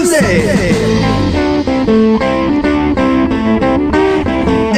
Sunday.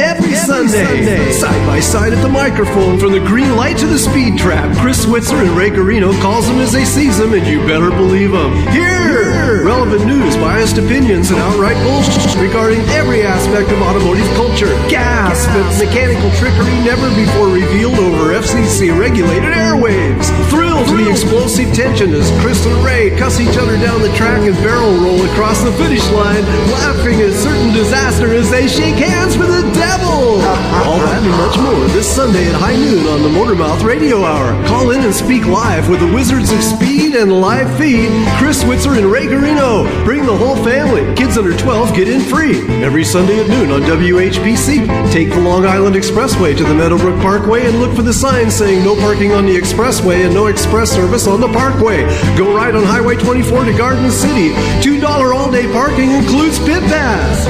Every Sunday, side by side at the microphone, from the green light to the speed trap, Chris Switzer and Ray Carino calls them as they sees them, and you better believe them. Here, relevant news, biased opinions, and outright bullshit regarding every aspect of automotive culture. Gasp at mechanical trickery never before revealed over FCC regulated airwaves. Thrill to the explosive tension as Chris and Ray cuss each other down the track and barrel roll across the finish line, laughing at certain disaster as they shake hands with the devil. All that and much more this Sunday at high noon on the Motormouth Radio Hour. Call in and speak live with the Wizards of Speed and live feed, Chris Switzer and Ray Carino. Bring the whole family. Kids under 12 get in free. Every Sunday at noon on WHPC. Take the Long Island Expressway to the Meadowbrook Parkway and look for the sign saying no parking on the expressway and no express service on the parkway. Go right on Highway 24 to Garden City. $2 all-day parking includes pit pass.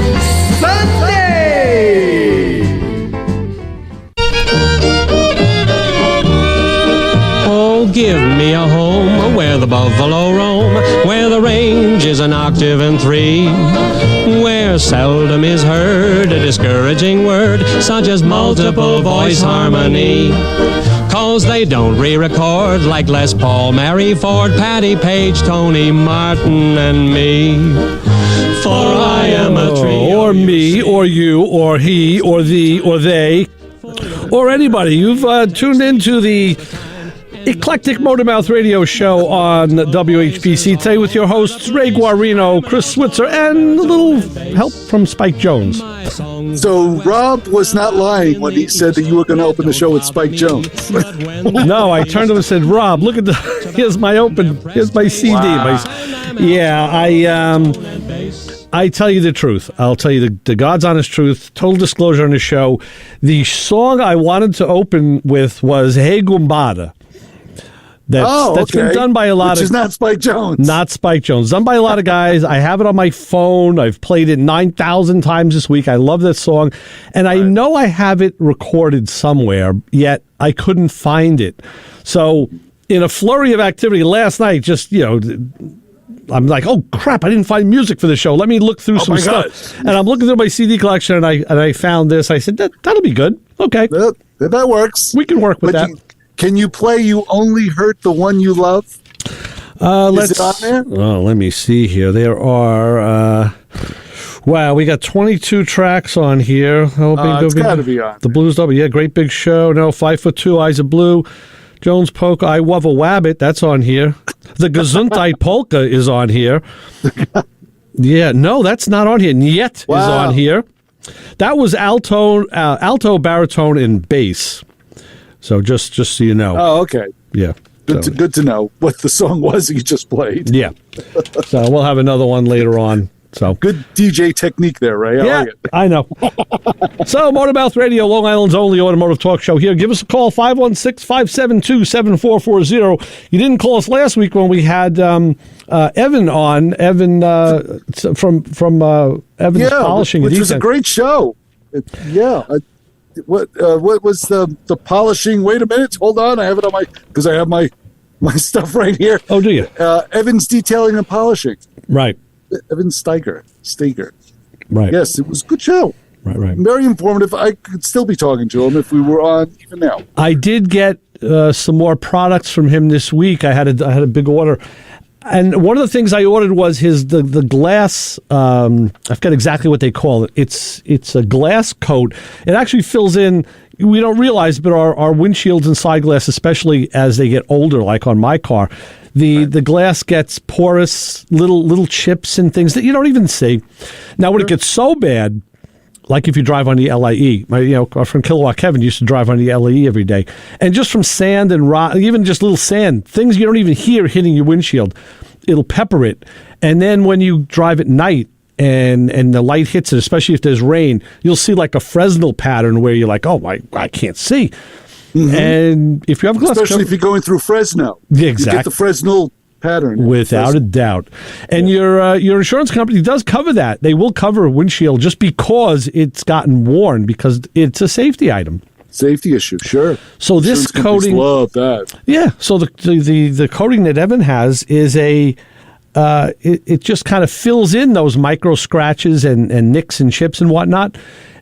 Sunday! Oh, give me a home where the buffalo roam, where the range is an octave and three, where seldom is heard a discouraging word such as multiple voice harmony. 'Cause they don't re-record like Les Paul, Mary Ford, Patty Page, Tony Martin, and me. For I am a trio. Or me, or you, or he, or thee, or they, or anybody. You've tuned into the Eclectic Motormouth Radio Show on WHPC today with your hosts Ray Guarino, Chris Switzer, and a little help from Spike Jones. So Rob was not lying when he said that you were going to open the show with Spike Jones. No, I turned to him and said, Rob, look at here's my CD. Wow. I tell you the truth. I'll tell you the God's honest truth, total disclosure on the show. The song I wanted to open with was Hey Gumbada. That's been done by a lot Which is not Spike Jones. Not Spike Jones. Done by a lot of guys. I have it on my phone. I've played it 9,000 times this week. I love that song. And I know I have it recorded somewhere, yet I couldn't find it. So in a flurry of activity last night, I'm like, oh, crap, I didn't find music for the show. Let me look through some stuff. And I'm looking through my CD collection, and I found this. I said, that'll be good. Okay. That works. We can work with that. Can you play You Only Hurt the One You Love? Is it on there? Oh, let me see here. There are, wow, we got 22 tracks on here. It's got to be on. The Blues Double, yeah, Great Big Show. No, 5'2", Eyes of Blue. Jones Polka, I Wove a Wabbit, that's on here. The Gesundheit Polka is on here. Yeah, no, that's not on here. Niet is on here. That was alto, baritone, and bass. So just so you know. Oh, okay. Yeah. Good to know what the song was you just played. Yeah. So we'll have another one later on. So good DJ technique there, Ray. I like it. I know. So Motormouth Radio, Long Island's only automotive talk show here. Give us a call, 516-572-7440. You didn't call us last week when we had Evan on. Evan from Evan's Polishing. Which was a great show. What was the polishing? Wait a minute. Hold on. I have it on because I have my stuff right here. Oh, do you? Evan's Detailing and Polishing. Right. Evan Steiger. Right. Yes, it was a good show. Right. Very informative. I could still be talking to him if we were on even now. I did get some more products from him this week. I had a big order. And one of the things I ordered was the glass. I forget exactly what they call it. It's a glass coat. It actually fills in. We don't realize, but our windshields and side glass, especially as they get older, like on my car, the glass gets porous, little chips and things that you don't even see. Now, when it gets so bad, like if you drive on the LIE, our friend Kilowatt Kevin used to drive on the LIE every day, and just from sand and rock, even just little sand, things you don't even hear hitting your windshield, it'll pepper it. And then when you drive at night and the light hits it, especially if there's rain, you'll see like a Fresnel pattern where you're like, oh, I can't see. Mm-hmm. And if you have glass, especially if you're going through Fresno, exactly, you get the Fresnel pattern without a doubt. And your insurance company does cover that. They will cover a windshield just because it's gotten worn, because it's a safety item. Safety issue, sure. So this coating, love that. Yeah. So the coating that Evan has is a it just kind of fills in those micro scratches and nicks and chips and whatnot.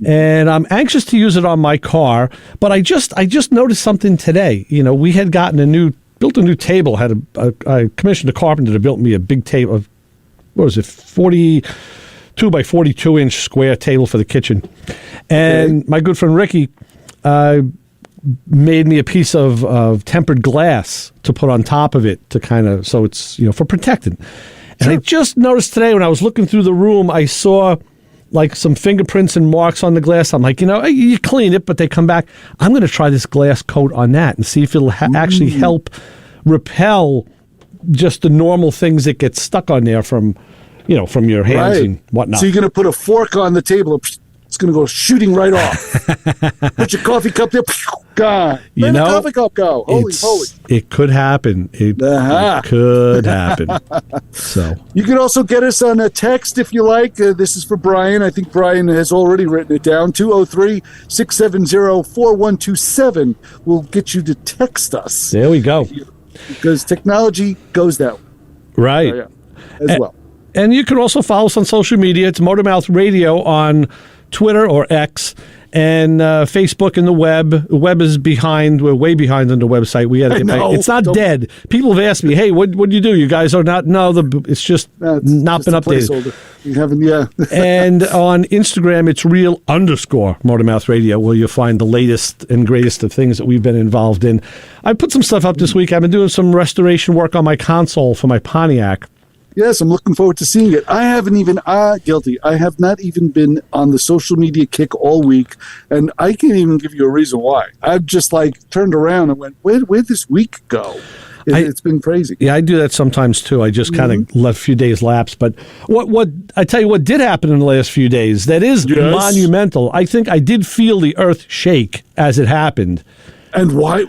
And I'm anxious to use it on my car. But I just noticed something today. We had built a new table. I commissioned a carpenter to build me a big table of, 42 by 42 inch square table for the kitchen. And my good friend Ricky made me a piece of tempered glass to put on top of it to kind of, so it's, for protecting. And I just noticed today when I was looking through the room, I saw like some fingerprints and marks on the glass. I'm like, you clean it, but they come back. I'm going to try this glass coat on that and see if it'll actually help repel just the normal things that get stuck on there from your hands and whatnot. So you're going to put a fork on the table. It's going to go shooting right off. Put your coffee cup there. Gone. Let the coffee cup go. Holy. It could happen. It could happen. So you can also get us on a text if you like. This is for Brian. I think Brian has already written it down. 203-670-4127 will get you to text us. There we go. Because technology goes that way. Right. As well. And you can also follow us on social media. It's Motormouth Radio on Twitter or X, and Facebook and the web. The web is behind. We're way behind on the website. We got to get back. It's not dead. People have asked me, "Hey, what do you do? You guys are not?" No, it's just not been updated. You haven't, And on Instagram, it's real_Motormouth Radio, where you'll find the latest and greatest of things that we've been involved in. I put some stuff up this week. I've been doing some restoration work on my console for my Pontiac. Yes, I'm looking forward to seeing it. I haven't even, guilty. I have not even been on the social media kick all week, and I can't even give you a reason why. I've just turned around and went, where'd this week go? It's been crazy. Yeah, I do that sometimes too. I just kind of let a few days lapse. But what I tell you what did happen in the last few days that is monumental. I think I did feel the earth shake as it happened. And why?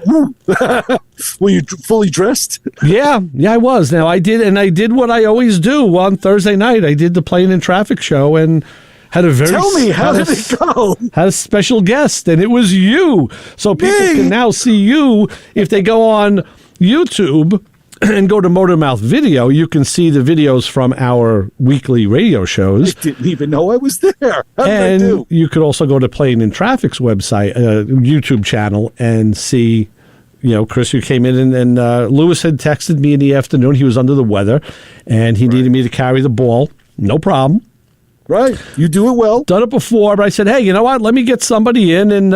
Were you fully dressed? Yeah, I was. Now I did what I always do on Thursday night. I did the Plane and Traffic show and had a very. Tell me, how did it go? Had a special guest, and it was you. So people can now see you if they go on YouTube and go to Motormouth Video. You can see the videos from our weekly radio shows. I didn't even know I was there. How did and I do? You could also go to Plane and Traffic's website, YouTube channel, and see, Chris, who came in, and Lewis had texted me in the afternoon. He was under the weather, and he needed me to carry the ball. No problem. Right. You do it well. Done it before, but I said, hey, you know what? Let me get somebody in, and,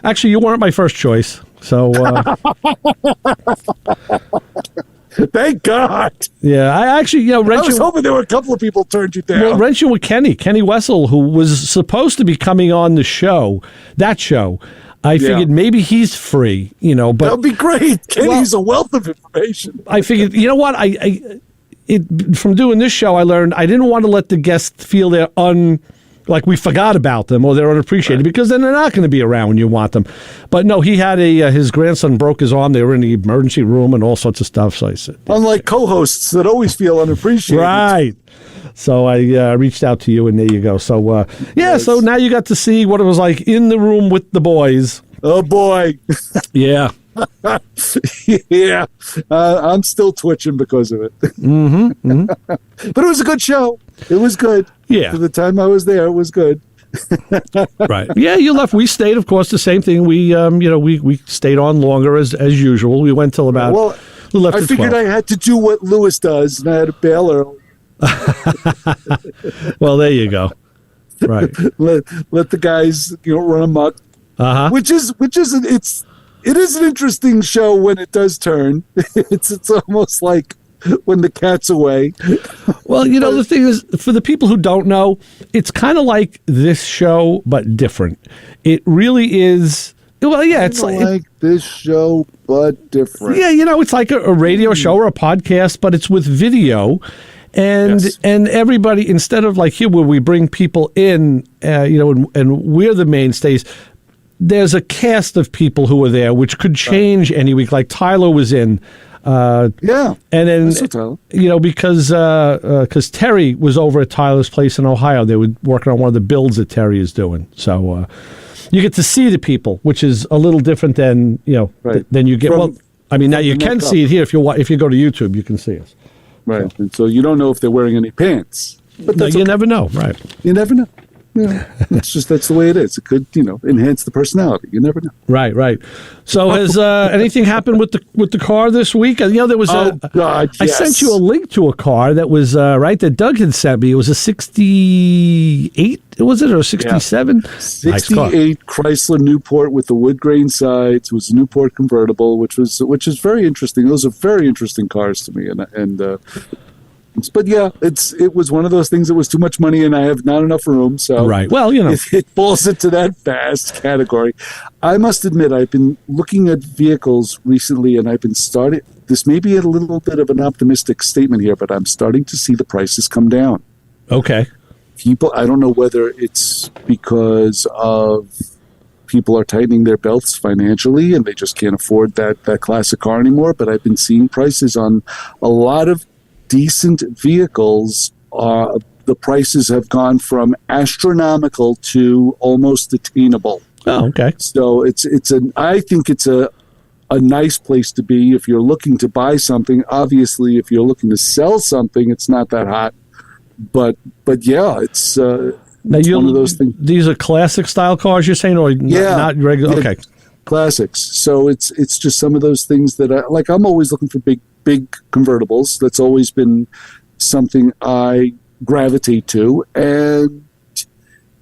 actually, you weren't my first choice. So, thank God. Yeah, I actually, I was hoping there were a couple of people turned you down. Well, wrenching with Kenny Wessel, who was supposed to be coming on the show, that show. I figured maybe he's free, but that would be great. Kenny's a wealth of information. I figured, you know what? From doing this show, I learned I didn't want to let the guests feel like we forgot about them or they're unappreciated, because then they're not going to be around when you want them. But no, he had his grandson broke his arm. They were in the emergency room and all sorts of stuff. So I said, unlike co-hosts that always feel unappreciated. Right. So I reached out to you, and there you go. So, so now you got to see what it was like in the room with the boys. Oh, boy. Yeah. Yeah. I'm still twitching because of it. Mm-hmm. But it was a good show. It was good. Yeah. For the time I was there, it was good. Right. Yeah, you left. We stayed, of course, the same thing. We, we stayed on longer as usual. We went till about. Well, we left I figured 12. I had to do what Lewis does, and I had to bail early. Well, there you go. Right. Let the guys run amok. Which is it is an interesting show when it does turn. It's almost like when the cat's away. Well, the thing is, for the people who don't know, it's kind of like this show but different. It really is. Well, yeah, it's like this show but different. Yeah, it's like a radio show or a podcast, but it's with video. And everybody, instead of like here where we bring people in, and we're the mainstays, there's a cast of people who are there, which could change any week. Like Tyler was in. And then, because Terry was over at Tyler's place in Ohio. They were working on one of the builds that Terry is doing. So you get to see the people, which is a little different than, than you get. Now you can see it here. If you go to YouTube, you can see us. Right. And so you don't know if they're wearing any pants. But No, you never know, right? You never know. Yeah. That's the way it is. It could, enhance the personality. You never know. Right. So has anything happened with the car this week? There was God, I yes. sent you a link to a car that was that Doug had sent me. It was a 68, was it, or 67? Yeah. 68 Chrysler Newport with the wood grain sides. It was a Newport convertible, which is very interesting. Those are very interesting cars to me, but yeah, it was one of those things that was too much money, and I have not enough room. So right. Well, it falls into that vast category. I must admit, I've been looking at vehicles recently, and I've been starting. This may be a little bit of an optimistic statement here, but I'm starting to see the prices come down. Okay. I don't know whether it's because of people are tightening their belts financially, and they just can't afford that classic car anymore. But I've been seeing prices on a lot of decent vehicles. The prices have gone from astronomical to almost attainable. Oh, okay. So I think it's a nice place to be if you're looking to buy something. Obviously, if you're looking to sell something, it's not that hot. But yeah, it's one of those things. These are classic style cars, you're saying, or not regular? Okay. Classics. So it's just some of those things that I'm always looking for big convertibles. That's always been something I gravitate to, and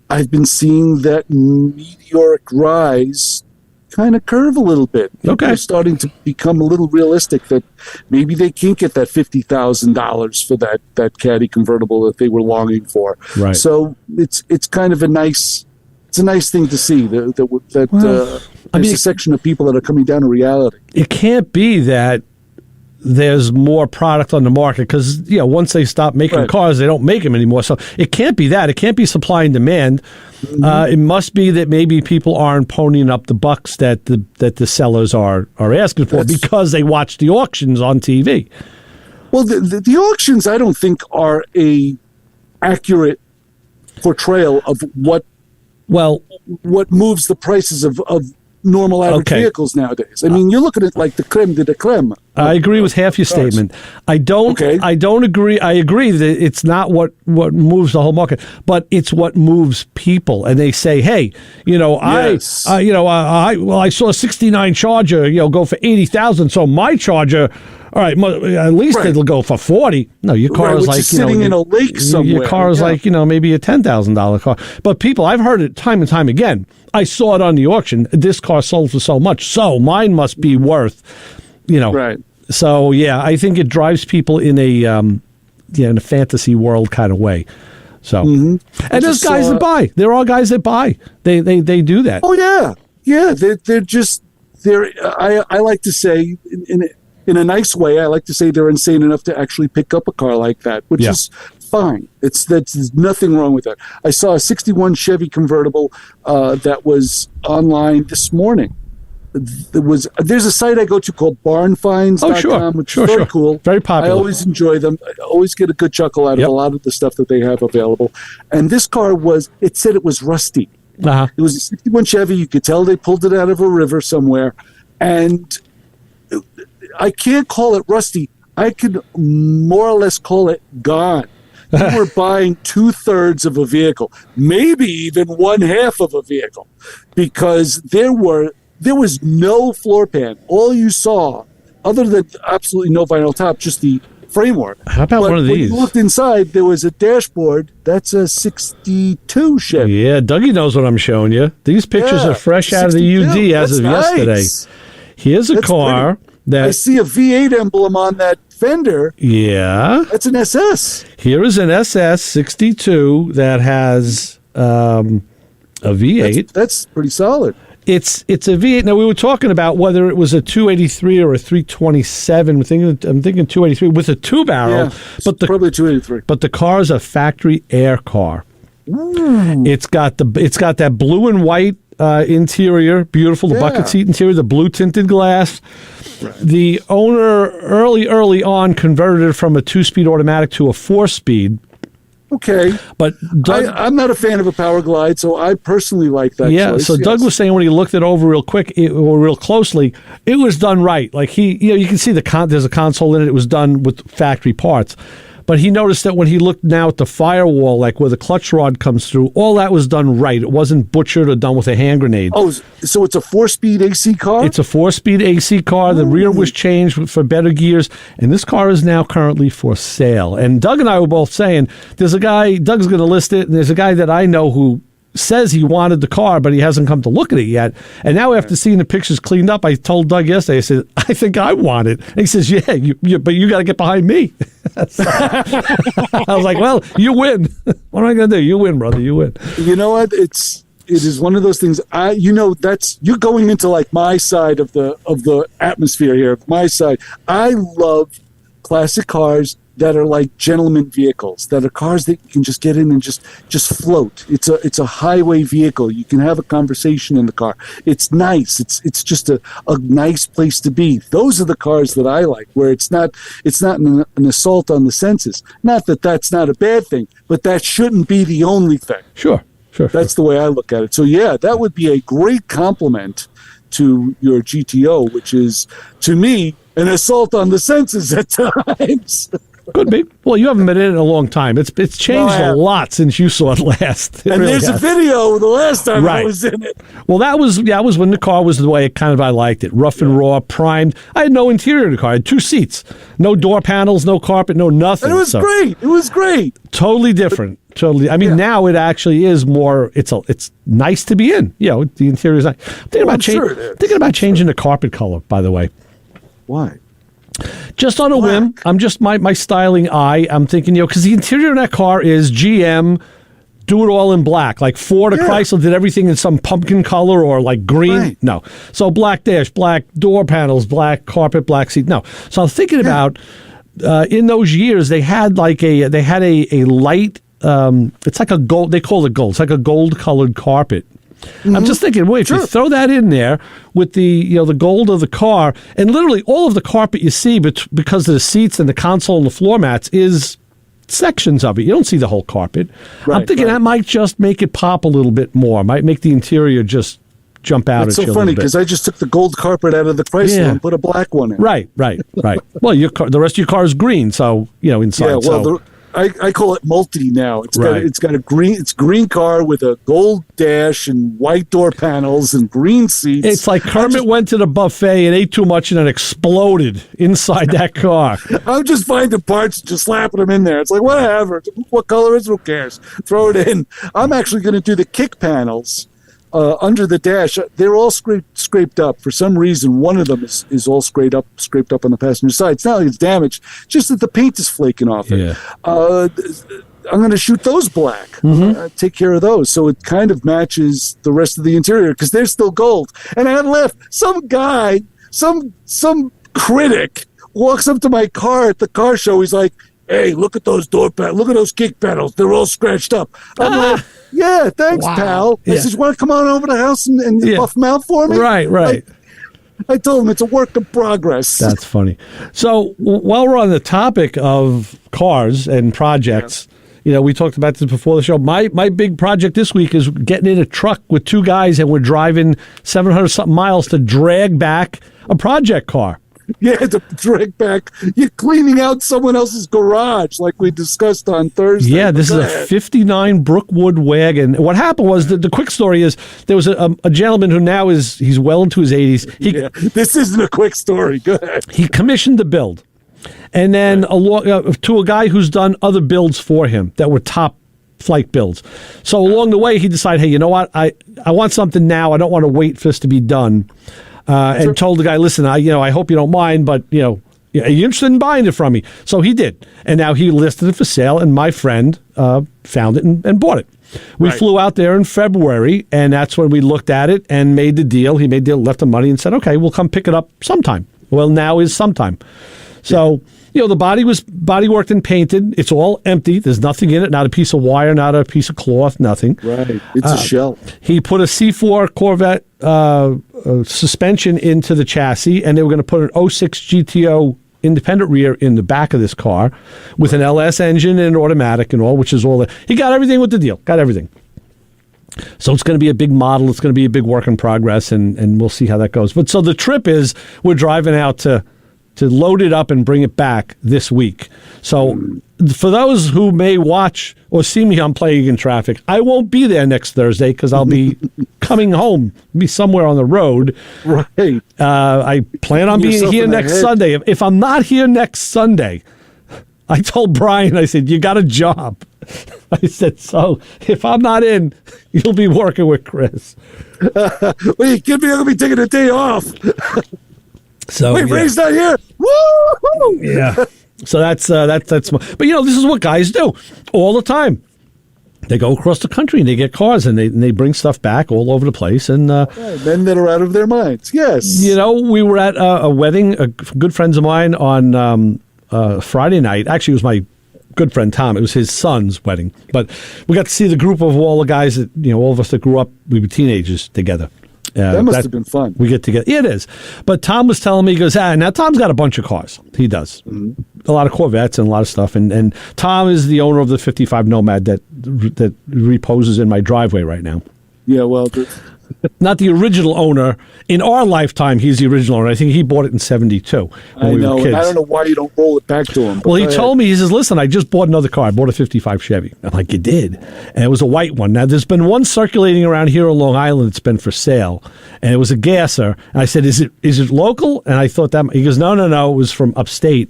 I've been seeing that meteoric rise kind of curve a little bit. People are starting to become a little realistic that maybe they can't get that $50,000 for that Caddy convertible that they were longing for. Right. So it's kind of a nice thing to see that there's a section of people that are coming down to reality. It can't be that there's more product on the market because once they stop making cars, they don't make them anymore. So it can't be that. It can't be supply and demand. Mm-hmm. It must be that maybe people aren't ponying up the bucks that the sellers are asking for because they watch the auctions on TV. Well, the auctions I don't think are a accurate portrayal of what moves the prices of normal average vehicles nowadays. I mean, you're looking at like the creme de la creme. I agree with half your statement. I don't agree. I agree that it's not what moves the whole market, but it's what moves people. And they say, hey, I saw a 69 Charger, go for 80,000. So my Charger, all right, at least it'll go for 40. No, your car is like sitting in a lake somewhere. Your car is like maybe a $10,000 car. But people, I've heard it time and time again. I saw it on the auction. This car sold for so much, so mine must be worth, Right. So yeah, I think it drives people in a fantasy world kind of way. So, and there's guys that buy. There are guys that buy. They do that. Oh yeah. They're. I like to say in a nice way. I like to say they're insane enough to actually pick up a car like that, which is fine. There's nothing wrong with that. I saw a 61 Chevy convertible that was online this morning. There's a site I go to called barnfinds.com, which is very cool. Very popular. I always enjoy them. I always get a good chuckle out of a lot of the stuff that they have available. And this car it said it was rusty. Uh-huh. It was a 61 Chevy. You could tell they pulled it out of a river somewhere. And I can't call it rusty. I could more or less call it gone. You were buying 2/3 of a vehicle, maybe even 1/2 of a vehicle, because there was no floor pan. All you saw, other than absolutely no vinyl top, just the framework. How about one of these? When you looked inside, there was a dashboard. That's a 62 Chevy. Yeah, Dougie knows what I'm showing you. These pictures are fresh out of the UD as of yesterday. Here's a car that I see a V8 emblem on that fender. Yeah. That's an SS. Here is an SS 62 that has a V8. That's pretty solid. It's a V8. Now, we were talking about whether it was a 283 or a 327. I'm thinking 283 with a two-barrel. Yeah, probably 283. But the car is a factory air car. Mm. It's got that blue and white interior, beautiful. The bucket seat interior, the blue tinted glass. Right. The owner early on converted it from a 2-speed automatic to a 4-speed. Okay. But Doug, I'm not a fan of a Power Glide, so I personally like that choice. So Doug was saying when he looked it over real quick, or real closely, it was done right. Like you can see there's a console in it. It was done with factory parts. But he noticed that when he looked now at the firewall, like where the clutch rod comes through, all that was done right. It wasn't butchered or done with a hand grenade. Oh, so it's a 4-speed AC car? It's a 4-speed AC car. The rear was changed for better gears, and this car is now currently for sale. And Doug and I were both saying, there's a guy, Doug's going to list it, and there's a guy that I know who says he wanted the car, but he hasn't come to look at it yet. And now after seeing the pictures cleaned up, I told Doug yesterday, I said, I think I want it. And he says, yeah, but you got to get behind me. I was like, well, you win. What am I going to do? You win, brother. You win. You know what? It is one of those things. You're going into like my side of the atmosphere here. My side. I love classic cars that are like gentleman vehicles, that are cars that you can just get in and just float. It's a highway vehicle. You can have a conversation in the car. It's nice. It's just a nice place to be. Those are the cars that I like, where it's not an assault on the senses. Not that that's not a bad thing, but that shouldn't be the only thing. Sure. That's the way I look at it. So yeah, that would be a great compliment to your GTO, which is, to me, an assault on the senses at times. Could be. Well, you haven't been in it in a long time. It's changed a lot since you saw it last. And there's a video the last time I was in it. Well, that was when the car was the way I liked it. Rough and raw, primed. I had no interior in the car. I had 2 seats. No door panels, no carpet, no nothing. And it was great. It was great. Totally different. Totally. I mean, now it actually is more, it's nice to be in. You know, the interior is nice. Thinking about changing the carpet color, by the way. Why? Just on a whim. I'm just my styling eye. I'm thinking, because the interior in that car is GM, do it all in black. Like Ford or Chrysler did everything in some pumpkin color or like green. Right. No. So black dash, black door panels, black carpet, black seat. No. So I'm thinking about in those years they had a light. It's like a gold. They call it gold. It's like a gold colored carpet. Mm-hmm. I'm just thinking, if you throw that in there with the gold of the car, and literally all of the carpet you see, because of the seats and the console and the floor mats, is sections of it. You don't see the whole carpet. I'm thinking that might just make it pop a little bit more. Might make the interior just jump out. It's so funny because I just took the gold carpet out of the Chrysler and put a black one in. Right. Well, the rest of your car is green, so inside. Yeah, well, I call it multi now. It's got a green car with a gold dash and white door panels and green seats. It's like Kermit went to the buffet and ate too much and it exploded inside that car. I'm just finding parts and just slapping them in there. It's like, whatever. What color is it? Who cares? Throw it in. I'm actually going to do the kick panels under the dash. They're all scraped up. For some reason, one of them is all scraped up on the passenger side. It's not like it's damaged, just that the paint is flaking off it. I'm going to shoot those black. Take care of those, so it kind of matches the rest of the interior because they're still gold. And I left some guy, some critic walks up to my car at the car show. He's like, "Hey, look at those door panels. Look at those kick panels. They're all scratched up." I'm like, "Yeah, thanks, pal." I said, "You want to come on over to the house and buff them out for me?" Right. I told him it's a work in progress. That's funny. So while we're on the topic of cars and projects, we talked about this before the show. My big project this week is getting in a truck with 2 guys, and we're driving 700-something miles to drag back a project car. Yeah, to drag back. You're cleaning out someone else's garage like we discussed on Thursday. Yeah, this is a 59 Brookwood wagon. What happened was, the quick story is, there was a gentleman who now he's well into his 80s. This isn't a quick story. Go ahead. He commissioned the build. And then to a guy who's done other builds for him that were top flight builds. So along the way, he decided, hey, you know what? I want something now. I don't want to wait for this to be done. And told the guy, listen, I hope you don't mind, but, are you interested in buying it from me? So he did. And now he listed it for sale, and my friend found it and bought it. We flew out there in February, and that's when we looked at it and made the deal. He made the deal, left the money, and said, okay, we'll come pick it up sometime. Well, now is sometime. So, the body was worked and painted. It's all empty. There's nothing in it, not a piece of wire, not a piece of cloth, nothing. Right. It's a shell. He put a C4 Corvette suspension into the chassis, and they were going to put an 06 GTO independent rear in the back of this car with an LS engine and automatic and all, which is all that. He got everything with the deal, got everything. So it's going to be a big model. It's going to be a big work in progress, and we'll see how that goes. But so the trip is we're driving out to load it up and bring it back this week. So for those who may watch or see me on Playing in Traffic, I won't be there next Thursday because I'll be coming home, be somewhere on the road. Right. I plan on being here next Sunday. If I'm not here next Sunday, I told Brian, I said, you got a job. I said, so if I'm not in, you'll be working with Chris. Wait, kid, I'm going to be taking a day off. So wait, Ray's not here. Woo! Yeah. So that's but this is what guys do all the time. They go across the country and they get cars and they bring stuff back all over the place. And men that are out of their minds. Yes. We were at a wedding, good friends of mine on Friday night. Actually, it was my good friend Tom. It was his son's wedding, but we got to see the group of all the guys that all of us that grew up. We were teenagers together. That must have been fun. We get together. Yeah, it is. But Tom was telling me, he goes, now Tom's got a bunch of cars. He does. Mm-hmm. A lot of Corvettes and a lot of stuff. And Tom is the owner of the 55 Nomad that reposes in my driveway right now. Yeah, well... Not the original owner. In our lifetime, he's the original owner. I think he bought it in 72. I know. And I don't know why you don't roll it back to him. Well, he told me, he says, listen, I just bought another car. I bought a 55 Chevy. I'm like, you did? And it was a white one. Now, there's been one circulating around here on Long Island that's been for sale. And it was a gasser. And I said, is it local? And I thought that... He goes, no. It was from upstate.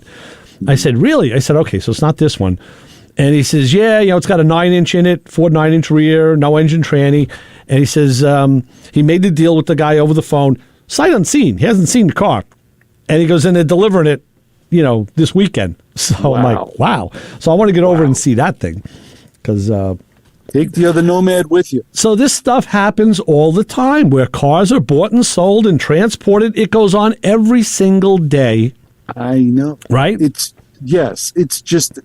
I said, really? I said, okay, so it's not this one. And he says, yeah, it's got a 9-inch in it, Ford 9-inch rear, no engine tranny. And he says he made the deal with the guy over the phone, sight unseen. He hasn't seen the car. And he goes, and they're delivering it, this weekend. So wow. I'm like, wow. So I want to get over and see that thing. Because take the other Nomad with you. So this stuff happens all the time where cars are bought and sold and transported. It goes on every single day. I know. Right? It's just...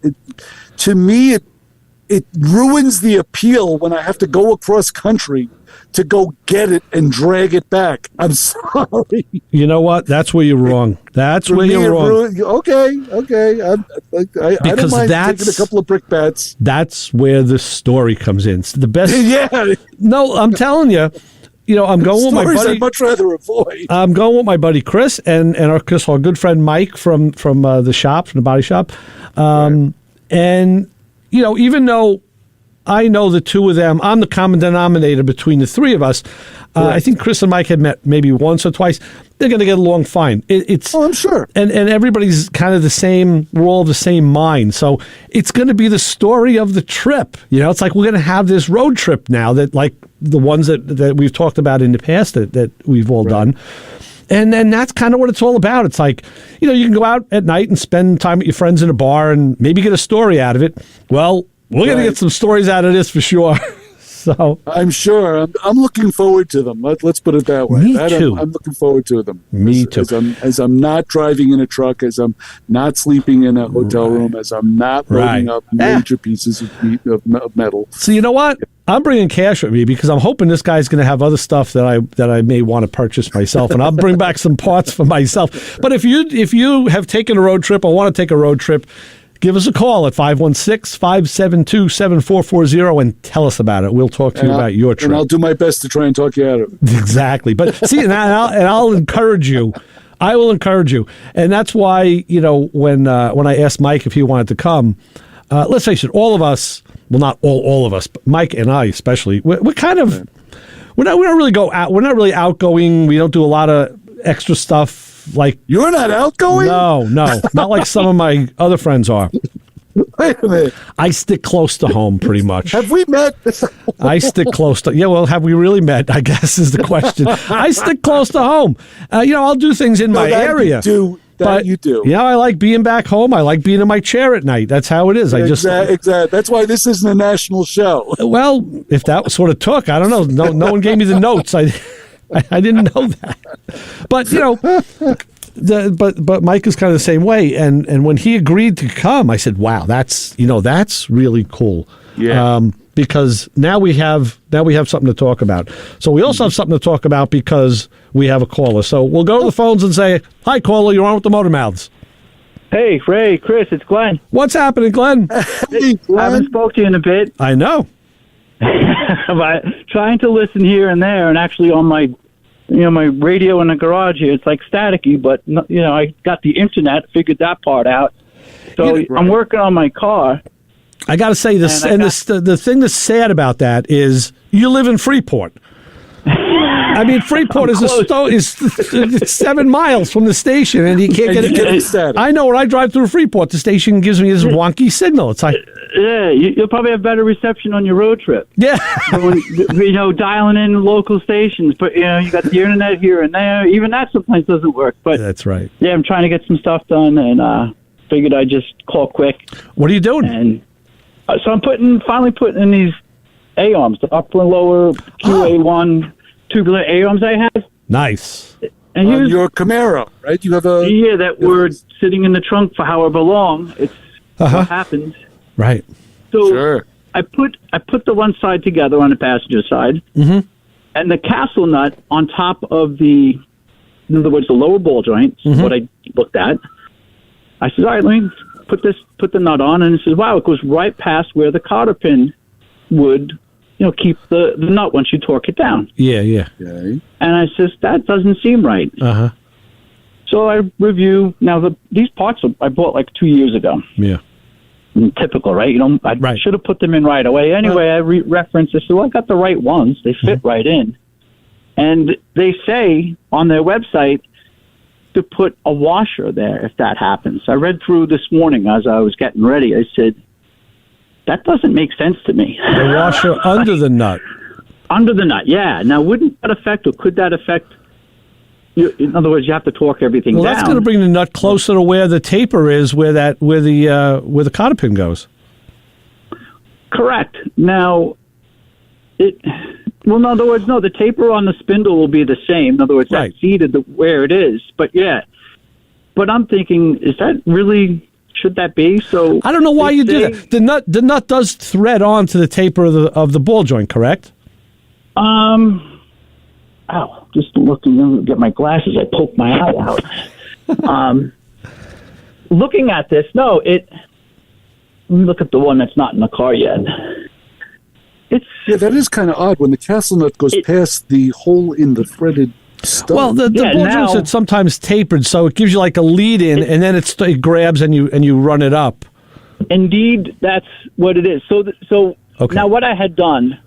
To me, it ruins the appeal when I have to go across country to go get it and drag it back. I'm sorry. You know what? That's where you're wrong. That's where you're wrong. Okay. I don't mind taking a couple of brickbats. That's where the story comes in. It's the best. Yeah. No, I'm telling you. I'm going with my buddy. I'd much rather avoid. I'm going with my buddy Chris and our good friend Mike from the shop, from the body shop. Right. And, even though I know the two of them, I'm the common denominator between the three of us. I think Chris and Mike had met maybe once or twice. They're going to get along fine. I'm sure. And everybody's kind of the same. We're all of the same mind. So it's going to be the story of the trip. It's like we're going to have this road trip now that like the ones that we've talked about in the past that we've all done. And then that's kind of what it's all about. It's like, you can go out at night and spend time with your friends in a bar and maybe get a story out of it. Well, we're going to get some stories out of this for sure. So I'm sure. I'm looking forward to them. Let's put it that way. Me too. I'm looking forward to them. Me too. As I'm not driving in a truck, as I'm not sleeping in a hotel room, as I'm not loading up major pieces of metal. So you know what? I'm bringing cash with me because I'm hoping this guy's going to have other stuff that I may want to purchase myself, and I'll bring back some parts for myself. But if you have taken a road trip or want to take a road trip, give us a call at 516-572-7440 and tell us about it. We'll talk to you about your trip. And I'll do my best to try and talk you out of it. Exactly. But see, and I'll encourage you. I will encourage you. And that's why, when I asked Mike if he wanted to come, let's face it, all of us, well, not all of us, but Mike and I especially, we're kind of, we don't really go out. We're not really outgoing. We don't do a lot of extra stuff. Like, you're not outgoing? No, not like some of my other friends are. Wait a minute. I stick close to home pretty much. Have we met? I stick close to, have we really met, I guess is the question. I stick close to home. I'll do things in my area. You do. I like being back home. I like being in my chair at night. That's how it is. Exactly. That's why this isn't a national show. Well, if that sort of took, I don't know. No one gave me the notes. I didn't know that. But but Mike is kind of the same way. And when he agreed to come, I said, "Wow, that's really cool." Yeah. Because now we have something to talk about. So we also have something to talk about because we have a caller. So we'll go to the phones and say, "Hi, caller, you're on with the Motor Mouths." Hey, Ray, Chris, it's Glenn. What's happening, Glenn? Hey, I Glenn. haven't spoke to you in a bit. I know. But trying to listen here and there, and actually on my, my radio in the garage here, it's like staticky. But I got the internet, figured that part out. So I'm working on my car. I got to say this, the thing that's sad about that is you live in Freeport. I mean, Freeport is it's 7 miles from the station, and you can't get it. I know when I drive through Freeport, the station gives me this wonky signal. It's like, yeah, you'll probably have better reception on your road trip. Yeah, dialing in local stations, but you got the internet here and there. Even that sometimes doesn't work. But that's right. Yeah, I'm trying to get some stuff done, and figured I'd just call quick. What are you doing? And so I'm finally putting in these A-arms, the upper and lower QA1 tubular A-arms I have. Nice. And your Camaro, right? You have a... Yeah, that were sitting in the trunk for however long. It's what happens. Right. So Sure. I put the one side together on the passenger side, and the castle nut on top of in other words, the lower ball joint, what I looked at. I said, all right, let me put the nut on, and it says, wow, it goes right past where the cotter pin would, keep the nut once you torque it down. Yeah, yeah. Okay. And I says, that doesn't seem right. So I review now. These parts I bought like 2 years ago. Yeah. Typical, right? I should have put them in right away. Anyway, I referenced. I said, well, I got the right ones. They fit right in, and they say on their website to put a washer there if that happens. I read through this morning as I was getting ready. I said, that doesn't make sense to me. The washer under the nut. Under the nut, yeah. Now, wouldn't that affect, or could that affect, in other words, you have to torque everything down. Well, that's going to bring the nut closer to where the taper is, where the cotter pin goes. Correct. Now, in other words, no, the taper on the spindle will be the same. In other words, that's seated where it is. But yeah, but I'm thinking, is that really, should that be? So I don't know why you do that. The nut does thread onto the taper of the ball joint, correct? Just looking, let me get my glasses. I poked my eye out. Looking at this, let me look at the one that's not in the car yet. That is kind of odd when the castle nut goes past the hole in the threaded stud. Well, the ball joints are sometimes tapered, so it gives you like a lead in, and then it grabs and you run it up. Indeed, that's what it is. So now what I had done,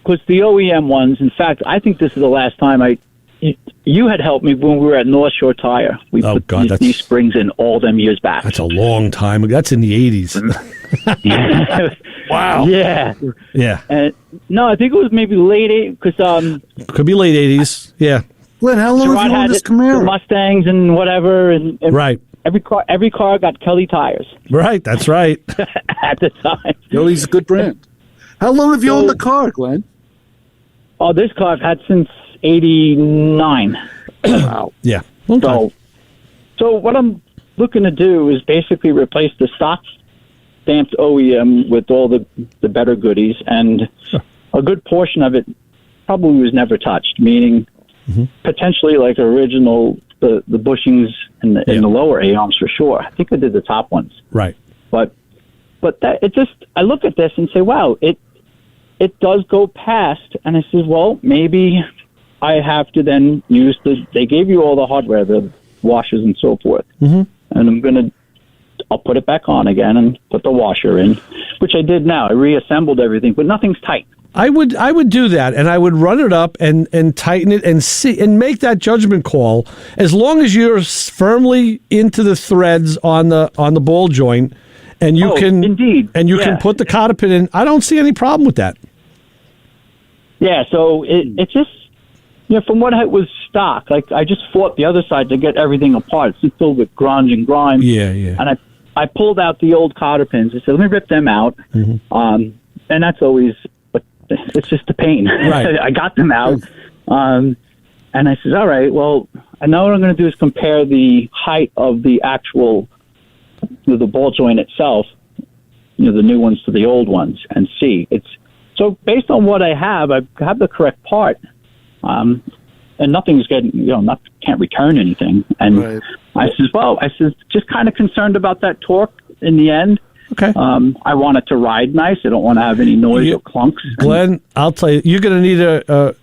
because the OEM ones, in fact, I think this is the last time you had helped me when we were at North Shore Tire. We put these springs in all them years back. That's a long time. That's in the 80s. Wow. Yeah. Yeah. No, I think it was maybe late 80s, because could be late 80s. Yeah. Glenn, how long have you owned this Camaro? The Mustangs and whatever, and right. Every car got Kelly tires. Right. That's right. At the time. Kelly's a good brand. How long have you owned the car, Glenn? Oh, this car I've had since 89. Wow. Yeah. Long time. So what I'm looking to do is basically replace the stock stamped OEM with all the better goodies, and a good portion of it probably was never touched, meaning potentially like original, the bushings and the lower A-arms for sure. I think I did the top ones. Right. But that it just, I look at this and say, wow, it does go past, and I says, well, maybe I have to then use they gave you all the hardware, the washers and so forth, and I'll put it back on again and put the washer in, which I did now. I reassembled everything, but nothing's tight. I would do that, and I would run it up and tighten it and see and make that judgment call. As long as you're firmly into the threads on the ball joint, and you can can put the cotter pin in, I don't see any problem with that. Yeah, so it just, from what it was stock, like I just fought the other side to get everything apart. It's filled with grunge and grime. Yeah, yeah. And I pulled out the old cotter pins. I said, let me rip them out. And that's always, but it's just a pain. Right. I got them out. And I said, all right, well, I know what I'm going to do is compare the height of the actual, the ball joint itself, the new ones to the old ones, and see. So based on what I have the correct part. And and nothing's getting, can't return anything. And I says, just kind of concerned about that torque in the end. Okay. I want it to ride nice. I don't want to have any noise or clunks. Glenn, I'll tell you, you're going to need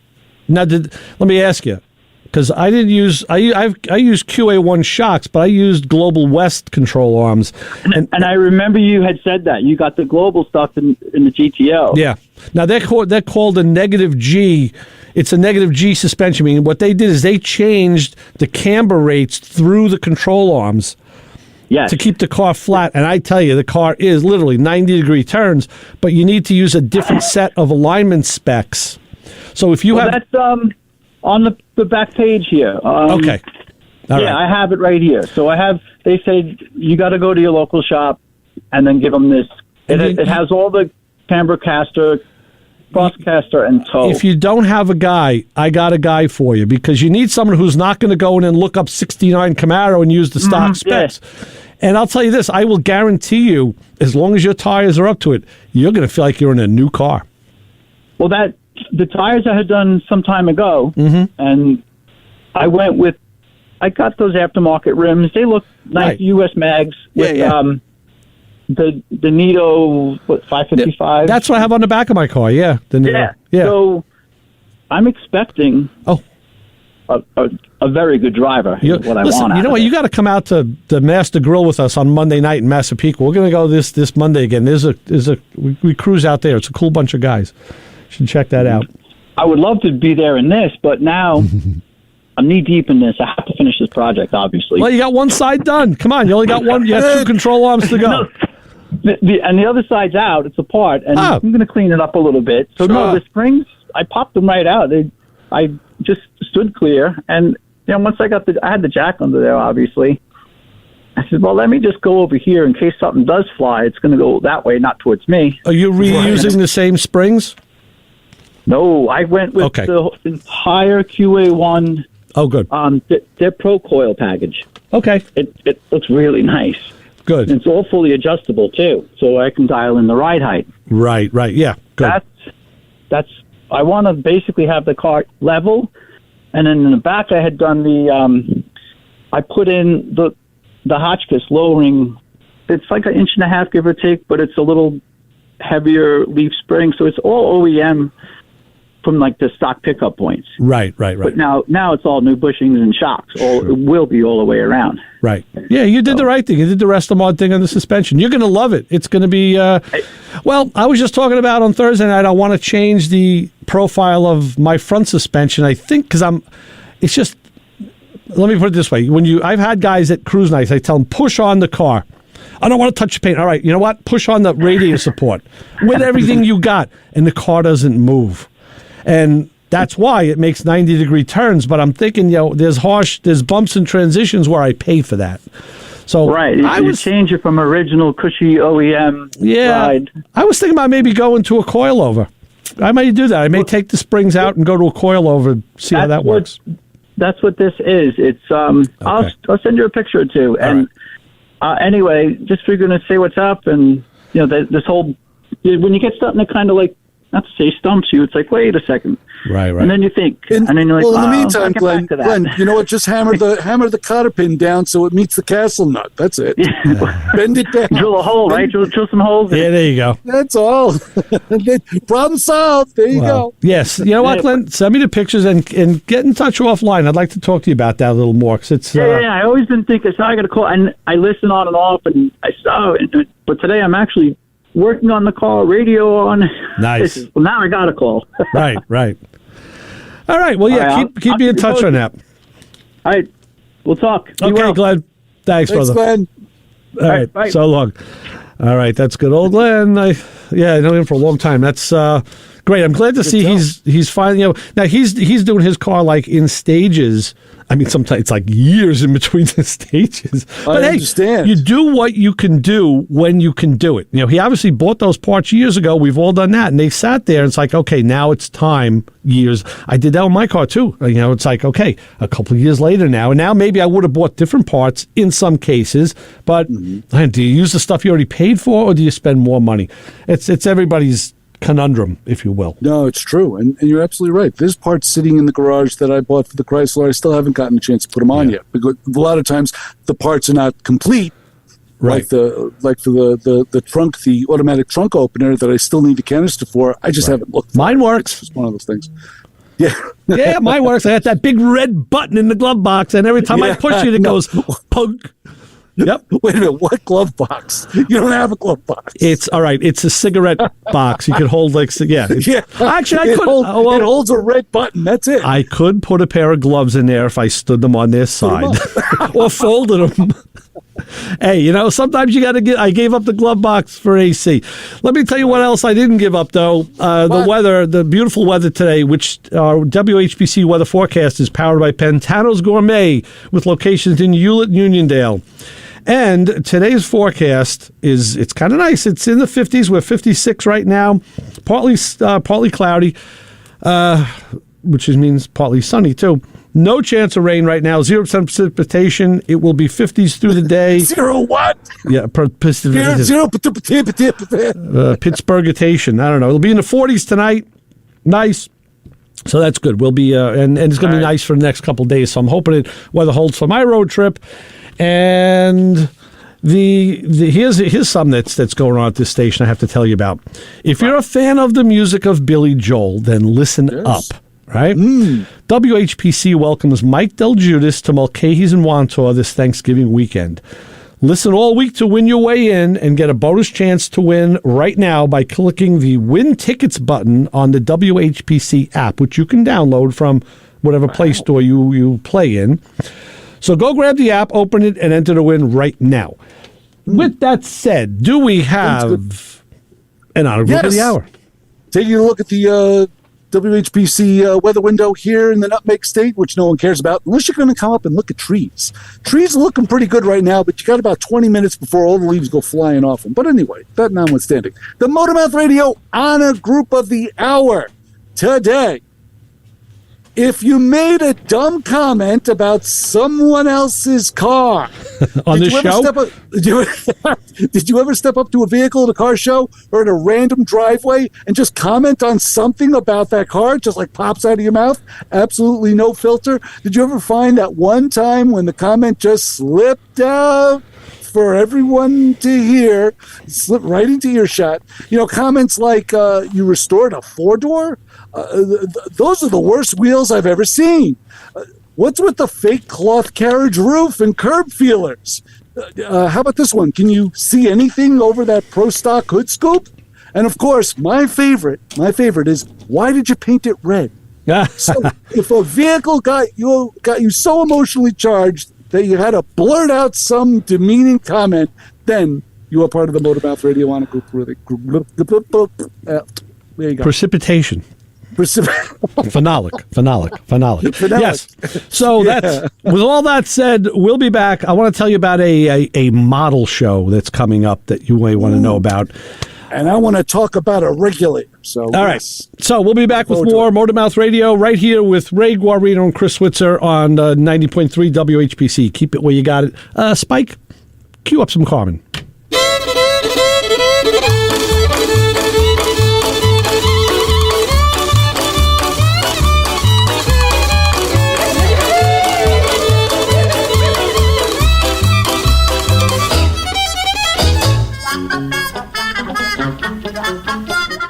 let me ask you, because I didn't use, I used QA1 shocks, but I used Global West control arms. And I remember you had said that. You got the Global stuff in the GTO. Yeah. Now, they're called a negative G. It's a negative G suspension. Meaning what they did is they changed the camber rates through the control arms. Yes. To keep the car flat. And I tell you, the car is literally 90-degree turns, but you need to use a different set of alignment specs. So if you have... That's on the back page here. Okay. All right. I have it right here. So they say you got to go to your local shop and then give them this. It has all the camber caster, cross caster, and toe. If you don't have a guy, I got a guy for you, because you need someone who's not going to go in and look up 69 Camaro and use the stock specs. Yeah. And I'll tell you this, I will guarantee you, as long as your tires are up to it, you're going to feel like you're in a new car. Well, the tires I had done some time ago, and I got those aftermarket rims. They look nice, right. U.S. mags with the Nito 555. That's what I have on the back of my car. Yeah, the Nito. Yeah. So I'm expecting a very good driver. Is what I want. You know what? You got to come out to the Master Grill with us on Monday night in Massapequa. We're going to go this Monday again. We cruise out there. It's a cool bunch of guys. You should check that out. I would love to be there in this, but now I'm knee deep in this. I have to finish this project, obviously. Well, you got one side done. Come on, you only got one. You have 2 control arms to go. No, and the other side's out. It's apart, and I'm going to clean it up a little bit. So no, the springs, I popped them right out. I just stood clear, and once I had the jack under there, obviously. I said, well, let me just go over here in case something does fly. It's going to go that way, not towards me. Are you reusing the same springs? No, I went with the entire QA1. Oh, good. Their Pro Coil package. Okay. It looks really nice. Good. And it's all fully adjustable, too, so I can dial in the ride height. Right, yeah. Good. I want to basically have the car level, and then in the back I had done I put in the Hotchkiss lowering. It's like 1.5 inches, give or take, but it's a little heavier leaf spring, so it's all OEM from like the stock pickup points. Right. But now it's all new bushings and shocks. It will be all the way around. Right. Yeah, you did the right thing. You did the rest of the mod thing on the suspension. You're going to love it. It's going to be. Well, I was just talking about on Thursday night. I want to change the profile of my front suspension. I think because it's just. Let me put it this way. I've had guys at cruise nights, I tell them, push on the car. I don't want to touch the paint. All right, you know what? Push on the radiator support with everything you got, and the car doesn't move. And that's why it makes 90-degree turns. But I'm thinking, there's bumps and transitions where I pay for that. So right, you change it from original cushy OEM ride. I was thinking about maybe going to a coilover. I may do that. I may take the springs out and go to a coilover, see how that works. That's what this is. It's I'll send you a picture or two. And anyway, just figuring to say what's up, and this whole when you get something that kind of like, not to say stumps you, it's like, wait a second. Right. And then you think, and then you're like, well, in the meantime, Glenn, you know what? Just hammer the cotter pin down so it meets the castle nut. That's it. Bend it down. Drill a hole, right? Drill some holes. Yeah, there you go. That's all. Problem solved. There you go. Yes. You know what, Glenn? Send me the pictures and get in touch offline. I'd like to talk to you about that a little more. Cause it's, I always been thinking, so I got to call. And I listen on and off, and I saw it. But today I'm actually working on the call, radio on. Nice. Well, now I got a call. Right. All right. Well, yeah, keep me in touch on that. All right. We'll talk. Okay, Glenn. Thanks, brother. Glenn. All right. Bye. So long. All right. That's good. Old Glenn. I know him for a long time. That's great. I'm glad to see he's finally, now he's doing his car like in stages. I mean, sometimes it's like years in between the stages. But I understand. You do what you can do when you can do it. He obviously bought those parts years ago. We've all done that. And they sat there and it's like, okay, now it's time. Years. I did that on my car too. It's like, okay, a couple of years later now. And now maybe I would have bought different parts in some cases. But do you use the stuff you already paid for, or do you spend more money? It's everybody's conundrum, if you will. No, it's true. And you're absolutely right. There's parts sitting in the garage that I bought for the Chrysler. I still haven't gotten a chance to put them on yet. Because a lot of times the parts are not complete. Right. Like for the trunk, the automatic trunk opener that I still need the canister for. I just haven't looked for Mine it. works. It's just one of those things. Yeah. Yeah, mine works. I got that big red button in the glove box, and every time I push it, it goes punk. Yep. Wait a minute. What glove box? You don't have a glove box. It's all right. It's a cigarette box. You could hold Yeah. Actually, I could. It holds a red button. That's it. I could put a pair of gloves in there if I stood them on their side or folded them. Hey, sometimes you got to I gave up the glove box for AC. Let me tell you what else I didn't give up, though. The weather, the beautiful weather today, which our WHPC weather forecast is powered by Pantano's Gourmet with locations in Hewlett and Uniondale. And today's forecast it's kind of nice. It's in the 50s. We're 56 right now. Partly cloudy, which means partly sunny, too. No chance of rain right now. 0% precipitation. It will be 50s through the day. 0 what? Yeah, Zero. Pittsburghitation. I don't know. It'll be in the 40s tonight. Nice. So that's good. We'll be and it's going to be nice for the next couple of days. So I'm hoping weather holds for my road trip. And here's something that's going on at this station I have to tell you about. If you're a fan of the music of Billy Joel, then listen up. Right? WHPC welcomes Mike Del Giudice to Mulcahy's and Wantor this Thanksgiving weekend. Listen all week to win your way in and get a bonus chance to win right now by clicking the Win Tickets button on the WHPC app, which you can download from whatever Play Store you play in. So go grab the app, open it, and enter to win right now. With that said, do we have an honor group of the hour? Taking a look at the WHPC weather window here in the Nutmeg State, which no one cares about, unless you're going to come up and look at trees. Trees are looking pretty good right now, but you got about 20 minutes before all the leaves go flying off them. But anyway, that notwithstanding, the Motormouth Radio Honor Group of the Hour today. If you made a dumb comment about someone else's car on the show, did you ever step up to a vehicle at a car show or at a random driveway and just comment on something about that car, just like pops out of your mouth? Absolutely no filter. Did you ever find that one time when the comment just slipped out for everyone to hear, slipped right into earshot? Comments like you restored a 4-door? Those are the worst wheels I've ever seen. What's with the fake cloth carriage roof and curb feelers? How about this one? Can you see anything over that Pro Stock hood scoop? And of course, my favorite is, why did you paint it red? So if a vehicle got you so emotionally charged that you had to blurt out some demeaning comment, then you are part of the Motormouth Radio Honor Group. There you go. Precipitation. Phenolic. Yes. So with all that said, we'll be back. I want to tell you about a model show that's coming up that you may want to know about. And I want to talk about a regulator. So all right. So we'll be back with more Motormouth Radio right here with Ray Guarino and Chris Switzer on 90.3 WHPC. Keep it where you got it. Spike, cue up some Carmen.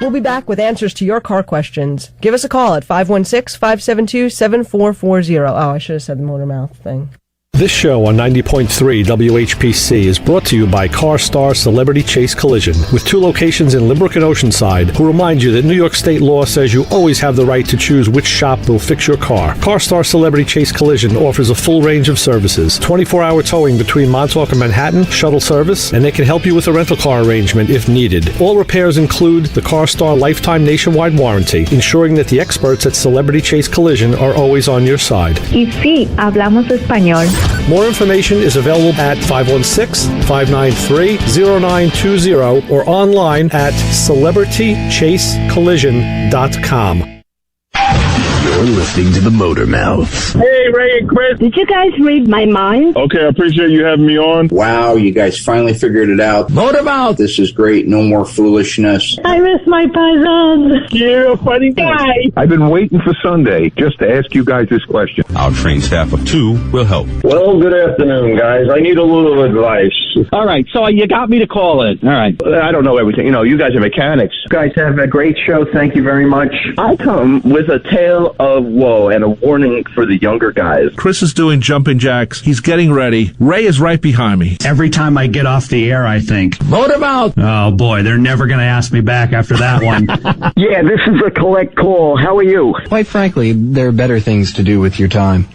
We'll be back with answers to your car questions. Give us a call at 516-572-7440. Oh, I should have said the Motormouth thing. This show on 90.3 WHPC is brought to you by CarStar Celebrity Chase Collision, with 2 locations in Limerick and Oceanside, who remind you that New York state law says you always have the right to choose which shop will fix your car. CarStar Celebrity Chase Collision offers a full range of services, 24-hour towing between Montauk and Manhattan, shuttle service, and they can help you with a rental car arrangement if needed. All repairs include the CarStar Lifetime Nationwide Warranty, ensuring that the experts at Celebrity Chase Collision are always on your side. Y sí, hablamos español. More information is available at 516-593-0920 or online at celebritychasecollision.com. You're listening to the Motor Mouth. Hey, Ray and Chris. Did you guys read my mind? Okay, I appreciate you having me on. Wow, you guys finally figured it out. Motor Mouth. This is great. No more foolishness. I miss my paisans. You're a funny guy. I've been waiting for Sunday just to ask you guys this question. Our trained staff of 2 will help. Well, good afternoon, guys. I need a little advice. All right, so you got me to call it. All right. I don't know everything. You know, you guys are mechanics. You guys have a great show. Thank you very much. I come with a tale of woe and a warning for the younger guys. Chris is doing jumping jacks. He's getting ready. Ray is right behind me. Every time I get off the air, I think, Motor Mouth. oh boy, they're never going to ask me back after that one. Yeah, this is a collect call. How are you? Quite frankly, there are better things to do with your time.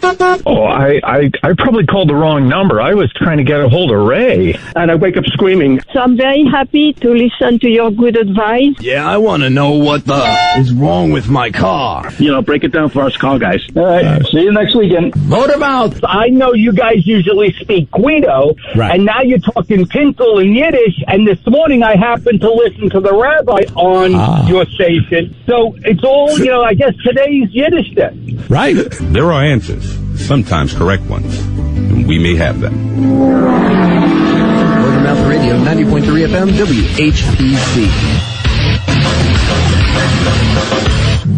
Oh, I probably called the wrong number. I was trying to get a hold of Ray. And I wake up screaming. So I'm very happy to listen to your good advice. Yeah, I want to know what the is wrong with my car. You know, break it down for us car guys. All right, see you next weekend. Motor Mouth. I know you guys usually speak Guido, Right. and now you're talking Pinkel and Yiddish, and this morning I happened to listen to the rabbi on your station. So it's all, you know, I guess today's Yiddish then. Right. There are answers, sometimes correct ones, and we may have them. Motor Mouth Radio, 90.3 FM, WHPC.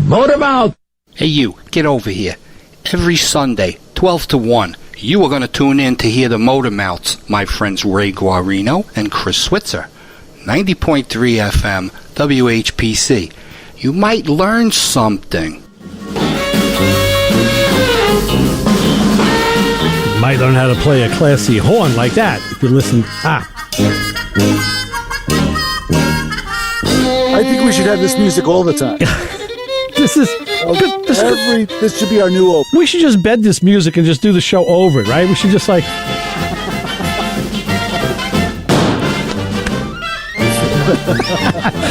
Motor Mouth. Hey, you, get over here. Every Sunday, 12 to 1, you are going to tune in to hear the Motor Mouths, my friends Ray Guarino and Chris Switzer. 90.3 FM, WHPC. You might learn something. You might learn how to play a classy horn like that if you listen. I think we should have this music all the time. This is This should be our new open. We should just bed this music and just do the show over it, right? We should just like.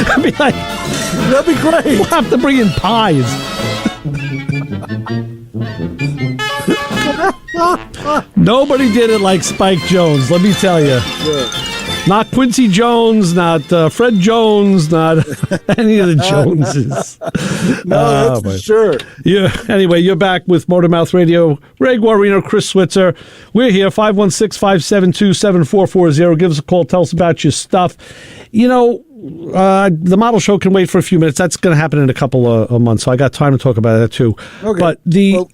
I'd be like, that'd be great. We'll have to bring in pies. Nobody did it like Spike Jones, let me tell you. Yeah. Not Quincy Jones, not Fred Jones, not any of the Joneses. No, that's for sure. Yeah. Anyway, you're back with Motor Mouth Radio. Ray Guarino, Chris Switzer. We're here, 516-572-7440. Give us a call. Tell us about your stuff. You know, the model show can wait for a few minutes. That's going to happen in a couple of months, so I got time to talk about that too. Okay. But let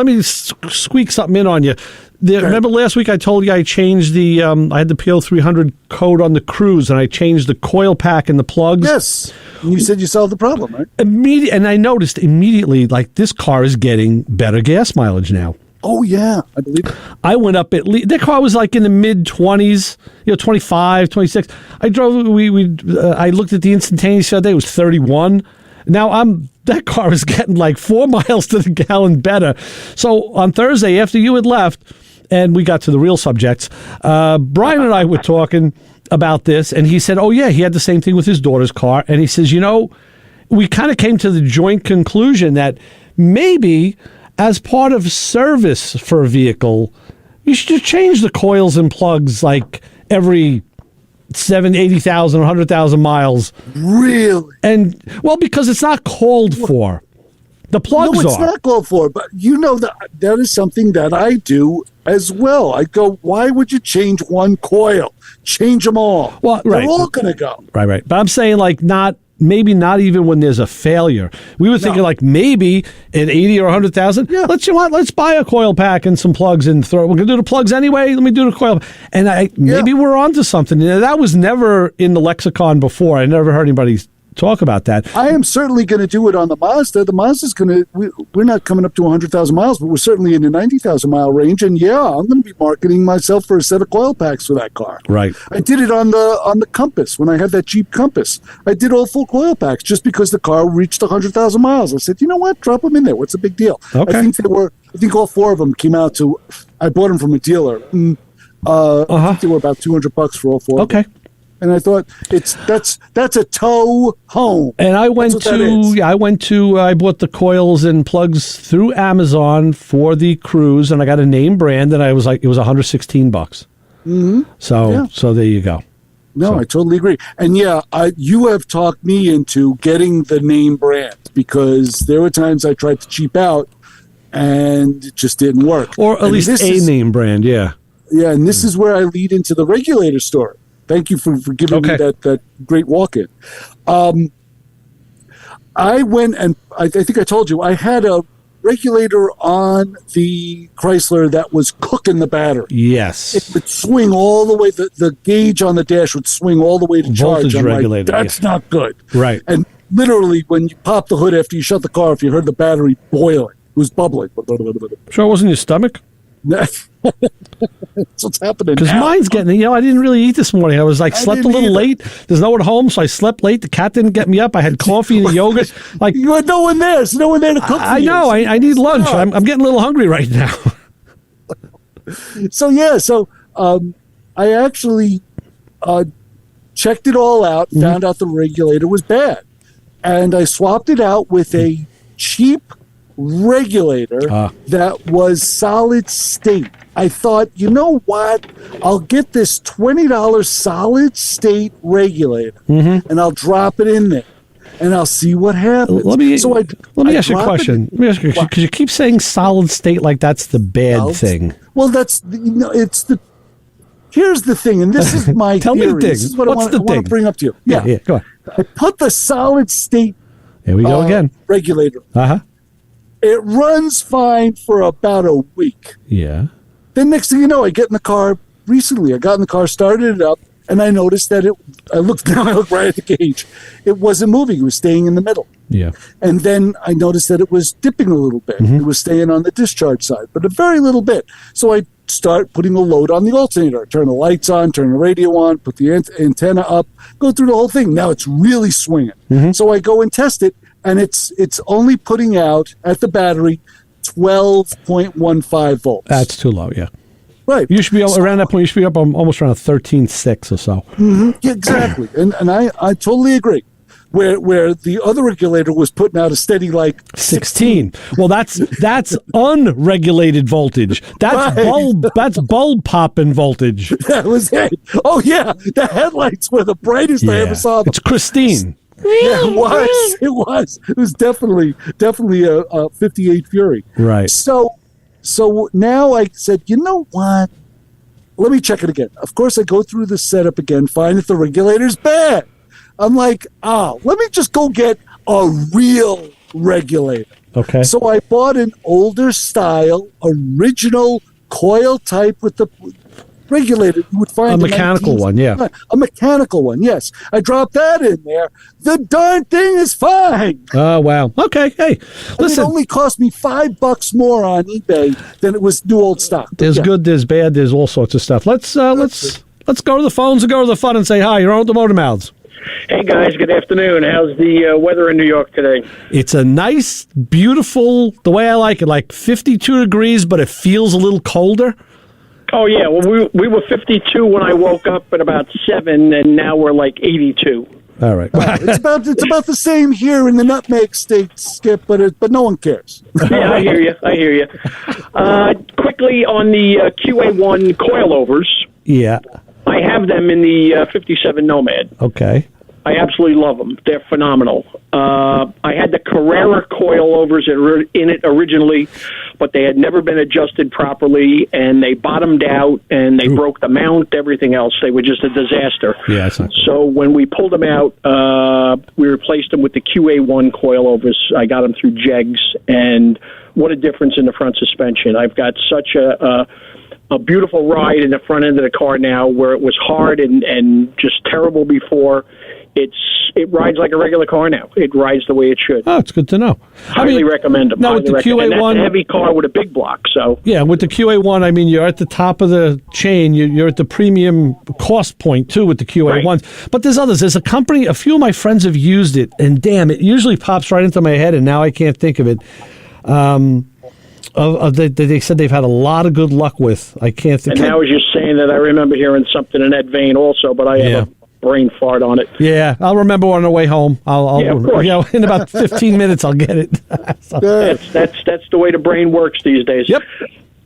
me squeak something in on you. Remember last week I told you I changed the, I had the PO300 code on the Cruise, and I changed the coil pack and the plugs? Yes. And you said you solved the problem, right? And I noticed immediately, like, this car is getting better gas mileage now. Oh, yeah. I believe it. I went up at least, that car was like in the mid-20s, 25, 26. I drove, I looked at the instantaneous the other day, it was 31. Now that car is getting like 4 miles to the gallon better. So on Thursday, after you had left, and we got to the real subjects, Brian and I were talking about this, and he said, oh yeah, he had the same thing with his daughter's car. And he says, we kind of came to the joint conclusion that maybe as part of service for a vehicle, you should just change the coils and plugs like every 80,000, 100,000 miles. Really? And, well, because it's not called for. The plugs are. No, it's not called for, but that is something that I do as well. I go, why would you change one coil? Change them all. Well, right. They're all going to go. Right. But I'm saying maybe not even when there's a failure. We were thinking like maybe at 80 or 100,000, let's buy a coil pack and some plugs and we're going to do the plugs anyway. Let me do the coil. And maybe we're onto something. That was never in the lexicon before. I never heard anybody talk about that. I am certainly going to do it on the Mazda. The Mazda's going to, we're not coming up to 100,000 miles, but we're certainly in the 90,000 mile range. And I'm going to be marketing myself for a set of coil packs for that car. Right. I did it on the Compass when I had that Jeep Compass. I did all full coil packs just because the car reached 100,000 miles. I said, you know what? Drop them in there. What's the big deal? Okay. I think all 4 of them came out to, I bought them from a dealer. I think they were about $200 for all 4 of them. And I thought that's a tow home. And I went I bought the coils and plugs through Amazon for the Cruise, and I got a name brand, and I was like, it was $116. Mm-hmm. So there you go. No, I totally agree. And yeah, you have talked me into getting the name brand because there were times I tried to cheap out and it just didn't work. Or at least a name brand, yeah. Yeah, and this is where I lead into the regulator story. Thank you for giving me that great walk-in. I went and I think I told you, I had a regulator on the Chrysler that was cooking the battery. Yes. It would swing all the way, the gauge on the dash would swing all the way to charge. Voltage regulator. Like, that's not good. Right. And literally, when you pop the hood after you shut the car off, you heard the battery boiling. It was bubbling. Sure it wasn't your stomach? That's what's happening because mine's getting, I didn't really eat this morning. I was like, slept a little late. There's no one home, so I slept late. The cat didn't get me up. I had coffee and a yogurt. Like, you had no one there. There's no one there to cook for I know. I need lunch. I'm getting a little hungry right now. So I actually checked it all out, found out the regulator was bad, and I swapped it out with a cheap regulator that was solid state. I thought, you know what? I'll get this $20 solid state regulator and I'll drop it in there and I'll see what happens. Let me ask you a question. Because you keep saying solid state like that's the bad thing. Well, it's the. Here's the thing, and this is my Tell theory. me the thing. This is what What's I want to bring up to you. Yeah, go on. I put the solid state. Here we go again. Regulator. Uh-huh. It runs fine for about a week. Yeah. Then next thing you know, I get in the car recently. I got in the car, started it up, and I noticed that I looked right at the gauge. It wasn't moving. It was staying in the middle. Yeah. And then I noticed that it was dipping a little bit. It was staying on the discharge side, but a very little bit. So I start putting a load on the alternator. Turn the lights on, turn the radio on, put the antenna up, go through the whole thing. Now it's really swinging. So I go and test it, and it's only putting out at the battery 12.15 volts. That's too low, yeah. Right. You should be around that point. You should be up almost around 13.6 or so. Yeah, exactly. And I totally agree. Where the other regulator was putting out a steady like 16. Well, that's unregulated voltage. That's bulb popping voltage. That was it. Oh yeah, the headlights were the brightest I ever saw them. It's Christine. Yeah, it was. It was definitely a 58 Fury. Right. So now I said, you know what? Let me check it again. Of course, I go through the setup again, find that the regulator's bad. I'm like, let me just go get a real regulator. Okay. So I bought an older style, original coil type with the regulator you would find a mechanical one, yeah. A mechanical one, yes. I dropped that in there. The darn thing is fine. Oh, wow. Okay. Hey, listen. It only cost me $5 more on eBay than it was new old stock. There's good, there's bad, there's all sorts of stuff. Let's go to the phones and go to the fun and say hi. You're on with the Motor Mouths. Hey, guys. Good afternoon. How's the weather in New York today? It's a nice, beautiful, the way I like it, like 52 degrees, but it feels a little colder. Oh, yeah. Well, we were 52 when I woke up at about 7, and now we're like 82. All right. It's about the same here in the nutmeg state, Skip, but no one cares. Yeah, I hear you. Quickly on the QA1 coilovers. Yeah. I have them in the 57 Nomad. Okay. I absolutely love them. They're phenomenal. I had the Carrera coilovers in it originally, but they had never been adjusted properly, and they bottomed out, and they broke the mount, everything else. They were just a disaster. Yeah, that's not So when we pulled them out, we replaced them with the QA1 coilovers. I got them through Jegs, and what a difference in the front suspension. I've got such a beautiful ride in the front end of the car now, where it was hard and just terrible before. It rides like a regular car now. It rides the way it should. Oh, it's good to know. Highly recommend them. No, with the QA1, that's a heavy car with a big block. So yeah, with the QA1, I mean, you're at the top of the chain. You're at the premium cost point too with the QA1s. Right. But there's others. There's a company. A few of my friends have used it, and damn, it usually pops right into my head, and now I can't think of it. They said they've had a lot of good luck with. I can't think. And now as you're saying that, I remember hearing something in that vein also, but I have a brain fart on it. Yeah, I'll remember on the way home. I'll of course. In about 15 minutes, I'll get it. So. That's the way the brain works these days. Yep.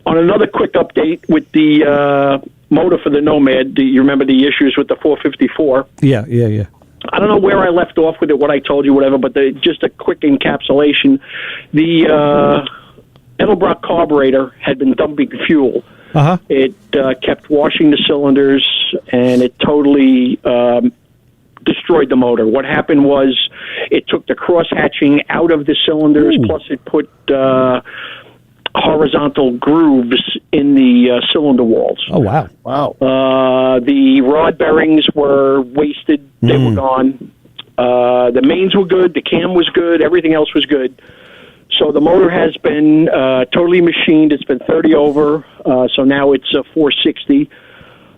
On another quick update with the motor for the Nomad, you remember the issues with the 454? Yeah. I don't know where I left off with it, what I told you, whatever, but just a quick encapsulation. The Edelbrock carburetor had been dumping fuel. Uh-huh. It kept washing the cylinders, and it totally destroyed the motor. What happened was it took the cross-hatching out of the cylinders, plus it put horizontal grooves in the cylinder walls. Oh, wow. The rod bearings were wasted. They were gone. The mains were good. The cam was good. Everything else was good. So the motor has been totally machined. It's been 30 over, so now it's a 460.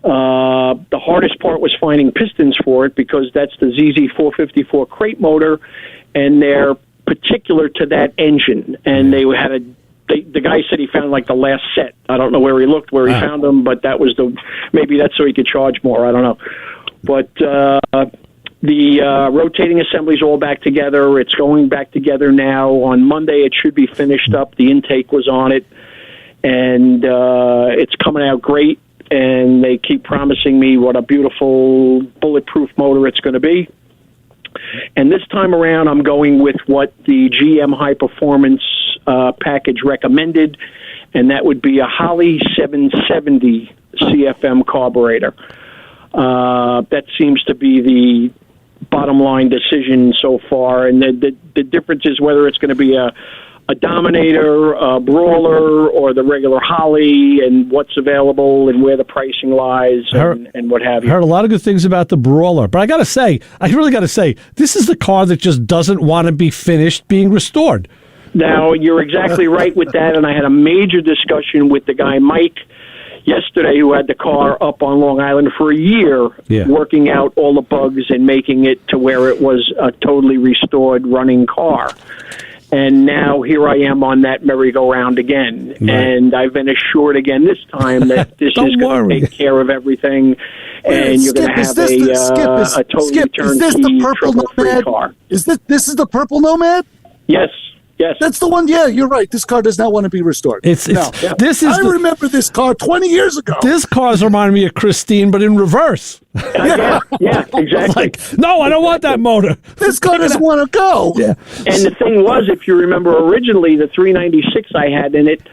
The hardest part was finding pistons for it because that's the ZZ 454 crate motor, and they're particular to that engine. And they had the guy said he found like the last set. I don't know where he looked, where he found them, but that was maybe that's so he could charge more. I don't know. But the rotating assembly's all back together. It's going back together now. On Monday, it should be finished up. The intake was on it, and it's coming out great. And they keep promising me what a beautiful bulletproof motor it's going to be. And this time around, I'm going with what the GM High Performance package recommended, and that would be a Holley 770 CFM carburetor. That seems to be the bottom line decision so far, and the difference is whether it's going to be a Dominator, a Brawler, or the regular Holley, and what's available and where the pricing lies and what have you. I heard a lot of good things about the Brawler, but I really got to say, this is the car that just doesn't want to be finished being restored. Now, you're exactly right with that, and I had a major discussion with the guy, Mike, yesterday, who had the car up on Long Island for a year, working out all the bugs and making it to where it was a totally restored running car. And now here I am on that merry-go-round again. Right. And I've been assured again this time that this is going to take care of everything, and you're going to have a totally turnkey, trouble-free car. This is the purple Nomad? Yes. Yes. That's the one. Yeah, you're right. This car does not want to be restored. I remember this car 20 years ago. This car's reminding me of Christine, but in reverse. Yeah, exactly. No, I don't want that motor. This car doesn't want to go. Yeah. And the thing was, if you remember originally, the 396 I had in it,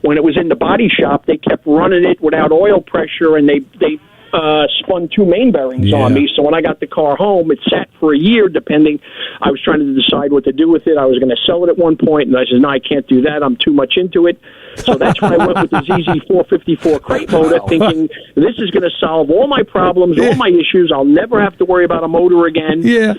when it was in the body shop, they kept running it without oil pressure, and they spun two main bearings on me. So when I got the car home, it sat for a year, depending. I was trying to decide what to do with it. I was going to sell it at one point, and I said, no, I can't do that. I'm too much into it. So that's when I went with the ZZ 454 crate motor, thinking this is going to solve all my problems, all my issues. I'll never have to worry about a motor again. Yeah.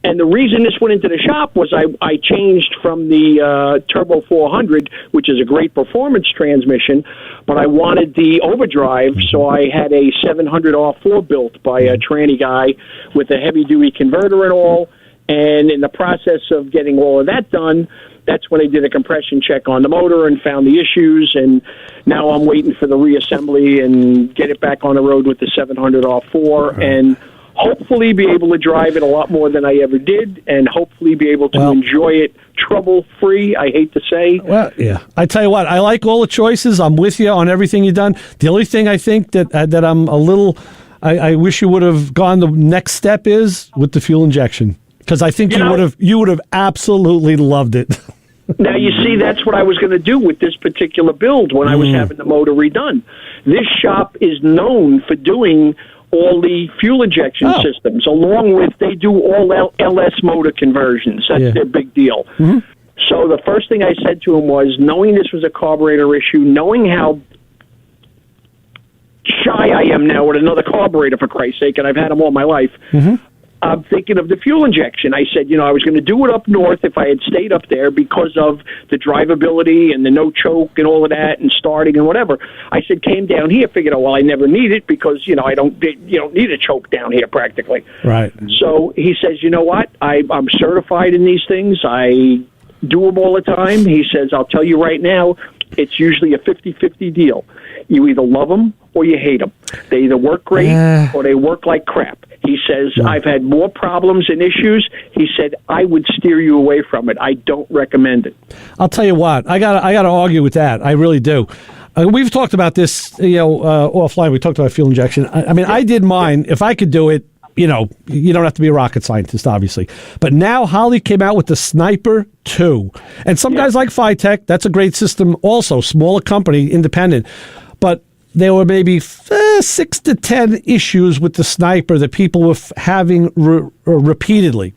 And the reason this went into the shop was I changed from the Turbo 400, which is a great performance transmission, but I wanted the overdrive, so I had a 700 R4 built by a tranny guy with a heavy-duty converter and all. And in the process of getting all of that done, that's when I did a compression check on the motor and found the issues, and now I'm waiting for the reassembly and get it back on the road with the 700 R4, and hopefully be able to drive it a lot more than I ever did, and hopefully be able to enjoy it trouble-free, I hate to say. Well, yeah. I tell you what, I like all the choices. I'm with you on everything you've done. The only thing I think that I'm a little... I wish you would have gone the next step is with the fuel injection, because I think you would have absolutely loved it. Now, you see, that's what I was going to do with this particular build when I was having the motor redone. This shop is known for doing all the fuel injection systems, along with they do all LS motor conversions. That's their big deal. Mm-hmm. So the first thing I said to him was, knowing this was a carburetor issue, knowing how shy I am now with another carburetor, for Christ's sake, and I've had them all my life, I'm thinking of the fuel injection. I said, I was going to do it up north if I had stayed up there because of the drivability and the no choke and all of that and starting and whatever. I said, came down here, figured, I never need it because, I don't need a choke down here practically. Right. So he says, you know what? I'm certified in these things. I do them all the time. He says, I'll tell you right now, it's usually a 50-50 deal. You either love them or you hate them. They either work great or they work like crap. He says, I've had more problems and issues. He said, I would steer you away from it. I don't recommend it. I'll tell you what, I got to argue with that. I really do. We've talked about this, offline. We talked about fuel injection. I mean, I did mine. If I could do it, you don't have to be a rocket scientist, obviously. But now Holley came out with the Sniper 2. And some guys like Phytech. That's a great system also. Smaller company, independent. But there were maybe 6 to 10 issues with the Sniper that people were having repeatedly.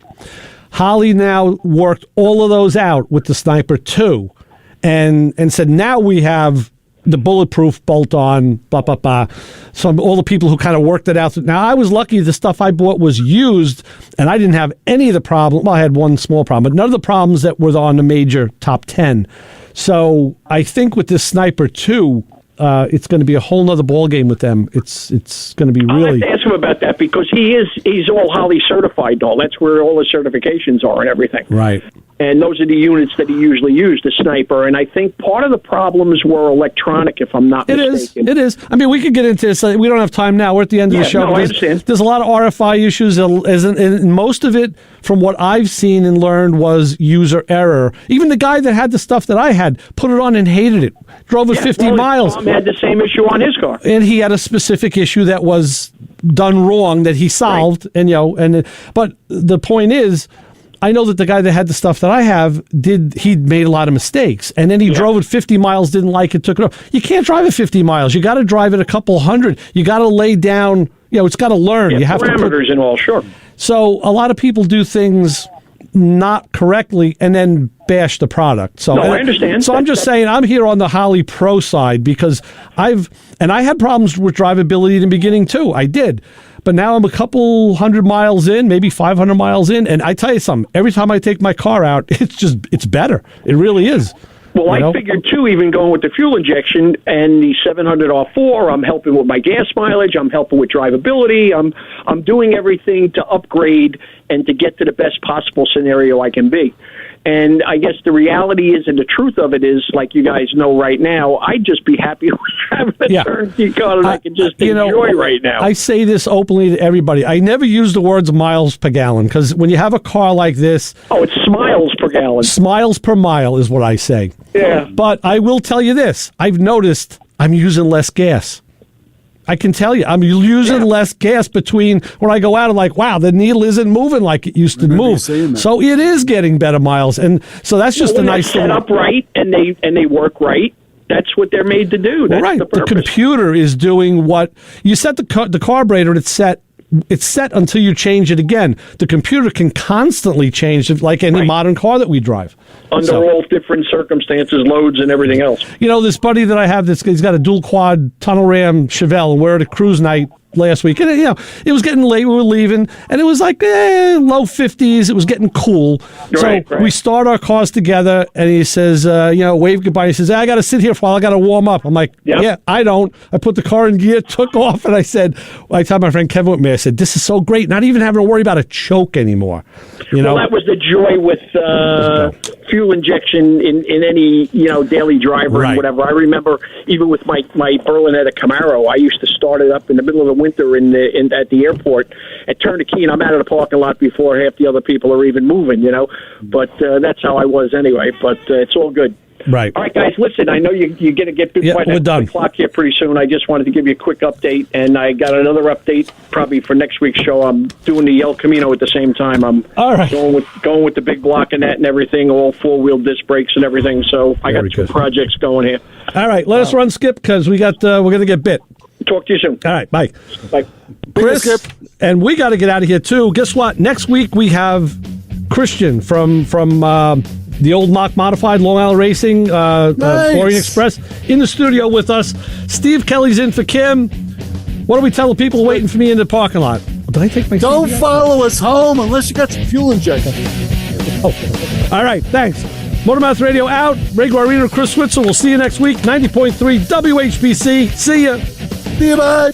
Holley now worked all of those out with the Sniper 2 and said, now we have the bulletproof bolt-on, blah, blah, blah. So all the people who kind of worked it out. Now, I was lucky the stuff I bought was used, and I didn't have any of the problem. Well, I had one small problem, but none of the problems that were on the major top 10. So I think with this Sniper 2, it's going to be a whole nother ball game with them. It's going to be really. I'll have to ask him about that because he's all Holley certified. All that's where all the certifications are and everything. Right. And those are the units that he usually used, the Sniper. And I think part of the problems were electronic, if I'm not mistaken. It is. I mean, we could get into this. We don't have time now. We're at the end of the show. No, I understand. There's a lot of RFI issues, and most of it, from what I've seen and learned, was user error. Even the guy that had the stuff that I had put it on and hated it. Drove it 50 miles. Tom had the same issue on his car. And he had a specific issue that was done wrong that he solved. Right. But the point is, I know that the guy that had the stuff that I have he made a lot of mistakes. And then he drove it 50 miles, didn't like it, took it off. You can't drive it 50 miles. You got to drive it a couple hundred. You got to lay down, it's got to learn. Yeah, you have parameters and all, sure. So a lot of people do things not correctly and then bash the product. So I understand. So I'm just saying I'm here on the Holley Pro side because I had problems with drivability in the beginning too. I did. But now I'm a couple 100 miles in, maybe 500 miles in, and I tell you something, every time I take my car out, it's better. It really is. Well, I figured, too, even going with the fuel injection and the 700R4, I'm helping with my gas mileage, I'm helping with drivability, I'm doing everything to upgrade and to get to the best possible scenario I can be. And I guess the reality is, and the truth of it is, like you guys know right now, I'd just be happy with having a turnkey car that I can just enjoy right now. I say this openly to everybody. I never use the words miles per gallon because when you have a car like this... Oh, it's smiles per gallon. Smiles per mile is what I say. Yeah. But I will tell you this. I've noticed I'm using less gas. I can tell you, I'm using less gas between when I go out. I'm like, wow, the needle isn't moving like it used to move. So it is getting better miles, and so that's just a nice thing. Set up right, and they work right. That's what they're made to do. That's right. The computer is doing what you set the carburetor, and it's set until you change it again. The computer can constantly change it, like any modern car that we drive. Under all different circumstances, loads, and everything else. This buddy that I have, he's got a dual quad tunnel ram Chevelle, and we're at a cruise night last week. And, it was getting late. We were leaving, and it was like low 50s. It was getting cool. Right. We start our cars together, and he says, wave goodbye. He says, I got to sit here for a while. I got to warm up. I'm like, yeah, I don't. I put the car in gear, took off, and I told my friend Kevin with me, I said, this is so great. Not even having to worry about a choke anymore. Well, that was the joy with fuel injection in any daily driver and whatever. I remember even with my Berlinetta Camaro, I used to start it up in the middle of the winter at the airport and turn the key, and I'm out of the parking lot before half the other people are even moving. But that's how I was anyway. But it's all good. Right. All right, guys, listen, I know you're going to get big we're done. The clock here pretty soon. I just wanted to give you a quick update, and I got another update probably for next week's show. I'm doing the El Camino at the same time. I'm going with the big block and that and everything, all four-wheel disc brakes and everything. So I got two projects going here. All right, let us run, Skip, because we're going to get bit. Talk to you soon. All right, bye. Bye. Chris, and we got to get out of here, too. Guess what? Next week we have Christian from the old Mach Modified, Long Island Racing, Orient Express, in the studio with us. Steve Kelly's in for Kim. What do we tell the people waiting for me in the parking lot? Did I take my Don't follow us home unless you got some fuel injection. All right, thanks. Motormouth Radio out. Ray Guarino, Chris Switzer. We'll see you next week. 90.3 WHPC. See ya. See you, bye.